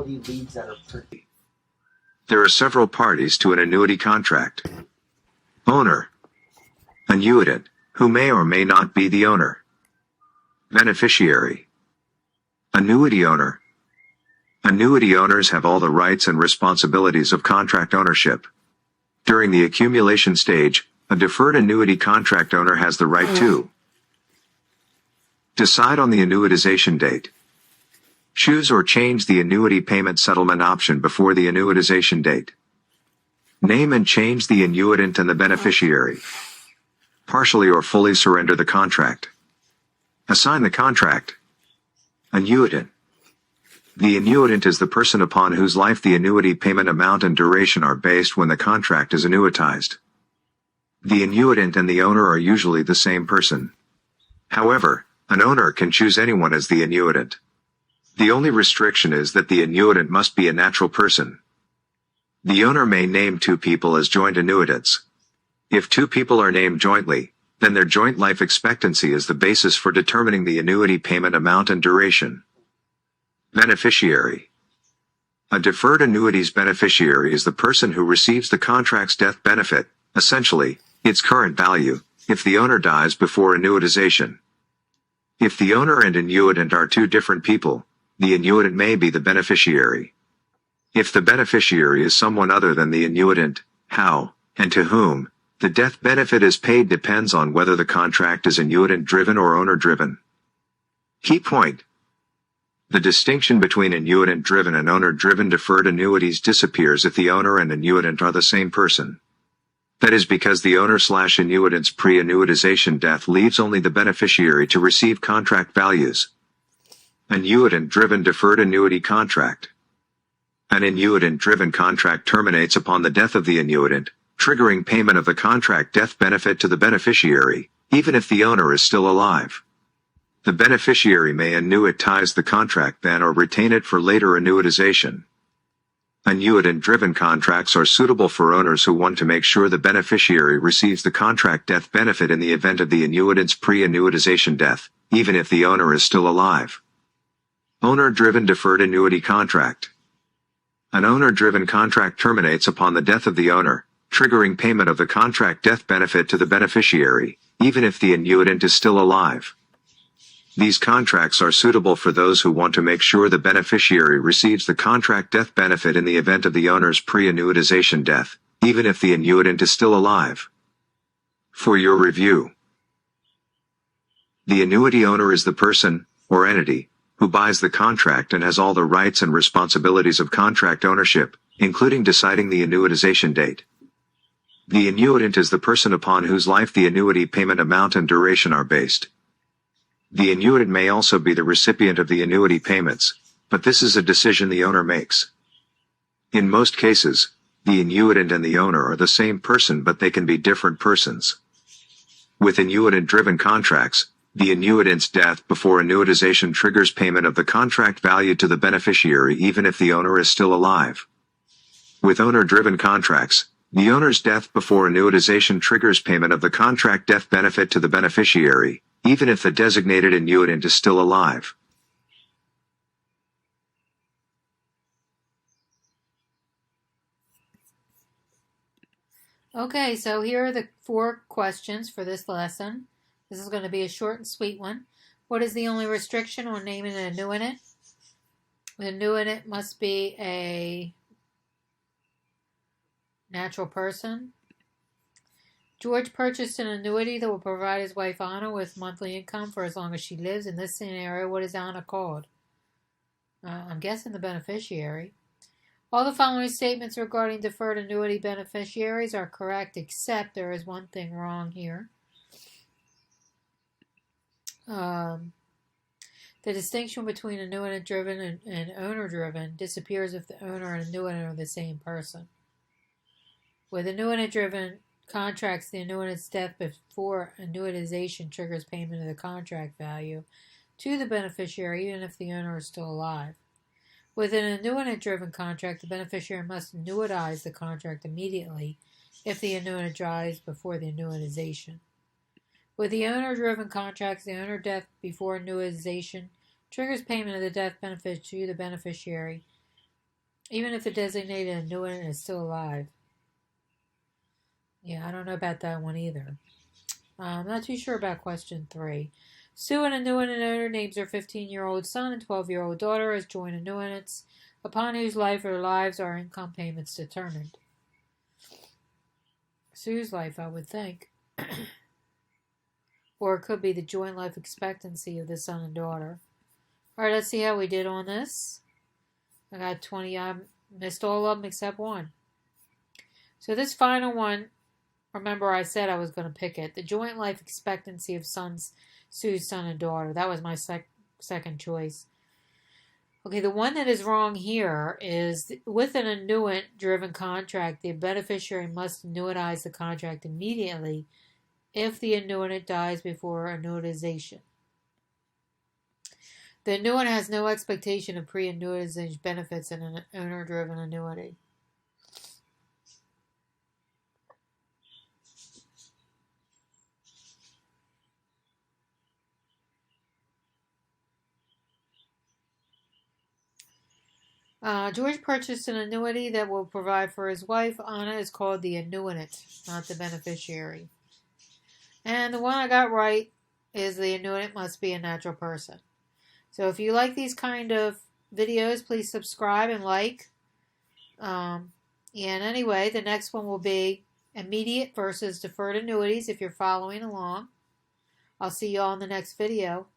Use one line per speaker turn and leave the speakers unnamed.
quality leads that are pretty.
There are several parties to an annuity contract. Owner. Annuitant, who may or may not be the owner. Beneficiary. Annuity owner. Annuity owners have all the rights and responsibilities of contract ownership. During the accumulation stage, a deferred annuity contract owner has the right to decide on the annuitization date. Choose or change the annuity payment settlement option before the annuitization date. Name and change the annuitant and the beneficiary. Partially or fully surrender the contract. Assign the contract. Annuitant. The annuitant is the person upon whose life the annuity payment amount and duration are based when the contract is annuitized. The annuitant and the owner are usually the same person. However, an owner can choose anyone as the annuitant. The only restriction is that the annuitant must be a natural person. The owner may name two people as joint annuitants. If two people are named jointly, then their joint life expectancy is the basis for determining the annuity payment amount and duration. Beneficiary. A deferred annuity's beneficiary is the person who receives the contract's death benefit, essentially, its current value, if the owner dies before annuitization. If the owner and annuitant are two different people, the annuitant may be the beneficiary. If the beneficiary is someone other than the annuitant, how, and to whom, the death benefit is paid depends on whether the contract is annuitant-driven or owner-driven. Key point. The distinction between annuitant-driven and owner-driven deferred annuities disappears if the owner and annuitant are the same person. That is because the owner/annuitant's pre-annuitization death leaves only the beneficiary to receive contract values. Annuitant-driven deferred annuity contract. An annuitant-driven contract terminates upon the death of the annuitant, triggering payment of the contract death benefit to the beneficiary, even if the owner is still alive. The beneficiary may annuitize the contract then or retain it for later annuitization. Annuitant-driven contracts are suitable for owners who want to make sure the beneficiary receives the contract death benefit in the event of the annuitant's pre-annuitization death, even if the owner is still alive. Owner-driven deferred annuity contract. An owner-driven contract terminates upon the death of the owner, triggering payment of the contract death benefit to the beneficiary, even if the annuitant is still alive. These contracts are suitable for those who want to make sure the beneficiary receives the contract death benefit in the event of the owner's pre-annuitization death, even if the annuitant is still alive. For your review. The annuity owner is the person, or entity, who buys the contract and has all the rights and responsibilities of contract ownership, including deciding the annuitization date. The annuitant is the person upon whose life the annuity payment amount and duration are based. The annuitant may also be the recipient of the annuity payments, but this is a decision the owner makes. In most cases, the annuitant and the owner are the same person, but they can be different persons. With annuitant-driven contracts, the annuitant's death before annuitization triggers payment of the contract value to the beneficiary even if the owner is still alive. With owner-driven contracts, the owner's death before annuitization triggers payment of the contract death benefit to the beneficiary, even if the designated annuitant is still alive.
Okay, so here are the 4 questions for this lesson. This is going to be a short and sweet one. What is the only restriction on naming an annuitant? The annuitant must be a natural person. George purchased an annuity that will provide his wife Anna with monthly income for as long as she lives. In this scenario, what is Anna called? I'm guessing the beneficiary. All the following statements regarding deferred annuity beneficiaries are correct, except there is one thing wrong here. The distinction between annuitant-driven and owner-driven disappears if the owner and annuitant are the same person. With annuitant-driven contracts, the annuitant's death before annuitization triggers payment of the contract value to the beneficiary even if the owner is still alive. With an annuitant-driven contract, the beneficiary must annuitize the contract immediately if the annuitant dies before the annuitization. With the owner-driven contracts, the owner death before annuitization triggers payment of the death benefit to the beneficiary Even if the designated annuitant is still alive. Yeah, I don't know about that one either. I'm not too sure about question 3. Sue, an annuitant owner, names her 15-year-old son and 12-year-old daughter as joint annuitants, upon whose life or lives are income payments determined. Sue's life, I would think. Or it could be the joint life expectancy of the son and daughter. All right, let's see how we did on this. I got 20. I missed all of them except one. So this final one, remember I said I was going to pick it. The joint life expectancy of Sue's son and daughter. That was my second choice. Okay, the one that is wrong here is with an annuitant-driven contract, the beneficiary must annuitize the contract immediately if the annuitant dies before annuitization. The annuitant has no expectation of pre-annuitization benefits in an owner-driven annuity. George purchased an annuity that will provide for his wife. Anna is called the annuitant, not the beneficiary. And the one I got right is the annuitant must be a natural person. So if you like these kind of videos, please subscribe and like. And anyway, the next one will be immediate versus deferred annuities if you're following along. I'll see you all in the next video.